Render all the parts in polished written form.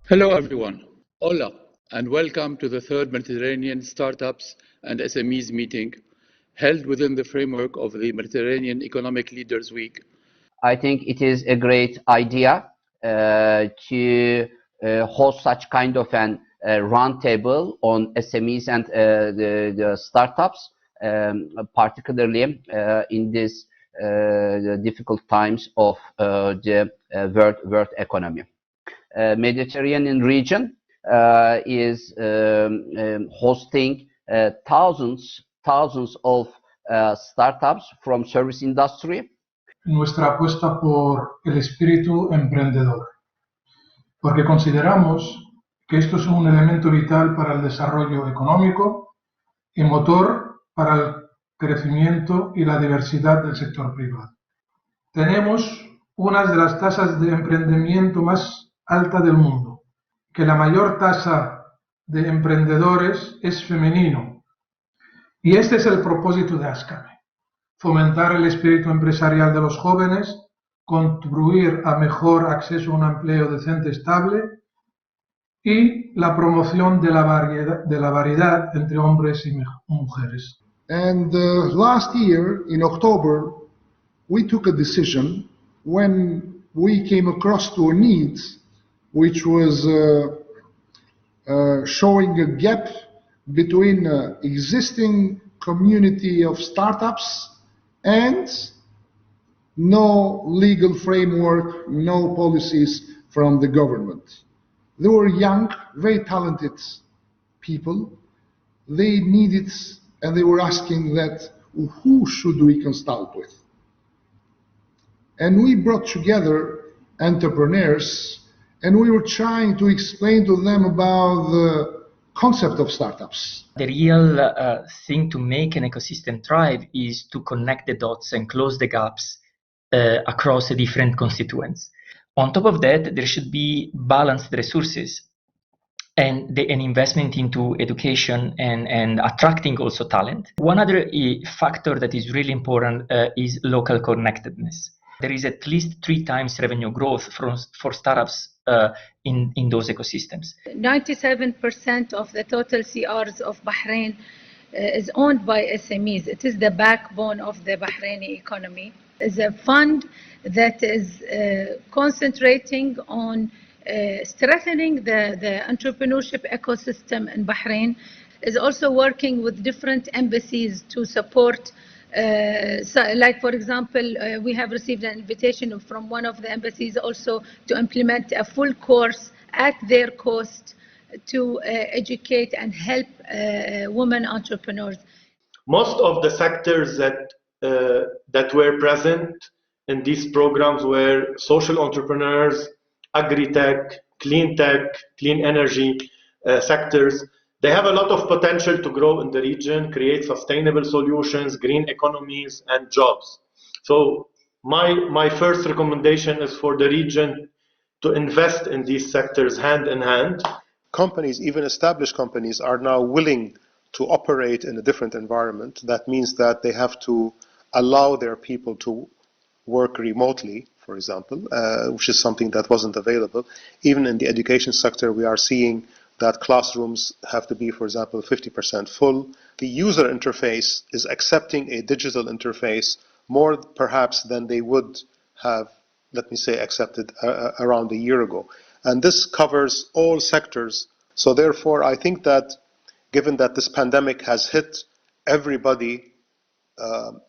Hello everyone. Hola, and welcome to the third Mediterranean Startups and SMEs meeting held within the framework of the Mediterranean Economic Leaders Week. I think it is a great idea to host such kind of an roundtable on SMEs and the startups, particularly in these difficult times of the world economy. Mediterranean region is hosting thousands of startups from service industry. Nuestra apuesta por el espíritu emprendedor, porque consideramos que esto es un elemento vital para el desarrollo económico y motor para el crecimiento y la diversidad del sector privado. Tenemos una de las tasas de emprendimiento más alta del mundo, que la mayor tasa de emprendedores es femenino. Y este es el propósito de ASCAME. Fomentar el espíritu empresarial de los jóvenes, contribuir a mejor acceso a un empleo decente estable y la promoción de la variedad entre hombres y mujeres. And last year, in October, we took a decision when we came across to a need which was showing a gap between existing community of startups and no legal framework, no policies from the government. They were young, very talented people. They needed, and they were asking that, who should we consult with? And we brought together entrepreneurs, and we were trying to explain to them about the concept of startups. The real thing to make an ecosystem thrive is to connect the dots and close the gaps across the different constituents. On top of that, there should be balanced resources and an investment into education and attracting also talent. One other factor that is really important is local connectedness. There is at least 3 times revenue growth for startups in those ecosystems. 97% of the total CRs of Bahrain is owned by SMEs. It is the backbone of the Bahraini economy. It's a fund that is concentrating on strengthening the entrepreneurship ecosystem in Bahrain. Is also working with different embassies to support. Like for example, we have received an invitation from one of the embassies also to implement a full course at their cost to educate and help women entrepreneurs. Most of the sectors that were present in these programs were social entrepreneurs, agri-tech, clean energy sectors. They have a lot of potential to grow in the region, create sustainable solutions, green economies, and jobs. So my first recommendation is for the region to invest in these sectors hand in hand. Companies, even established companies, are now willing to operate in a different environment. That means that they have to allow their people to work remotely, for example, which is something that wasn't available. Even in the education sector, we are seeing that classrooms have to be, for example, 50% full. The user interface is accepting a digital interface more perhaps than they would have, let me say, accepted around a year ago. And this covers all sectors. So therefore, I think that given that this pandemic has hit everybody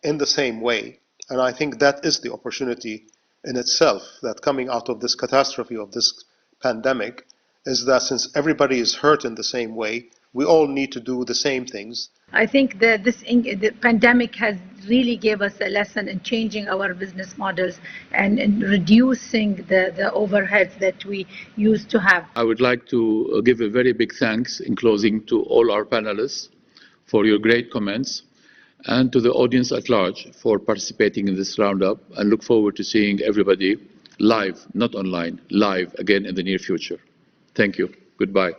in the same way, and I think that is the opportunity in itself, that coming out of this catastrophe of this pandemic, is that since everybody is hurt in the same way, we all need to do the same things. I think that the pandemic has really gave us a lesson in changing our business models and in reducing the overheads that we used to have. I would like to give a very big thanks in closing to all our panelists for your great comments and to the audience at large for participating in this roundup, and look forward to seeing everybody live, not online, live again in the near future. Thank you. Goodbye.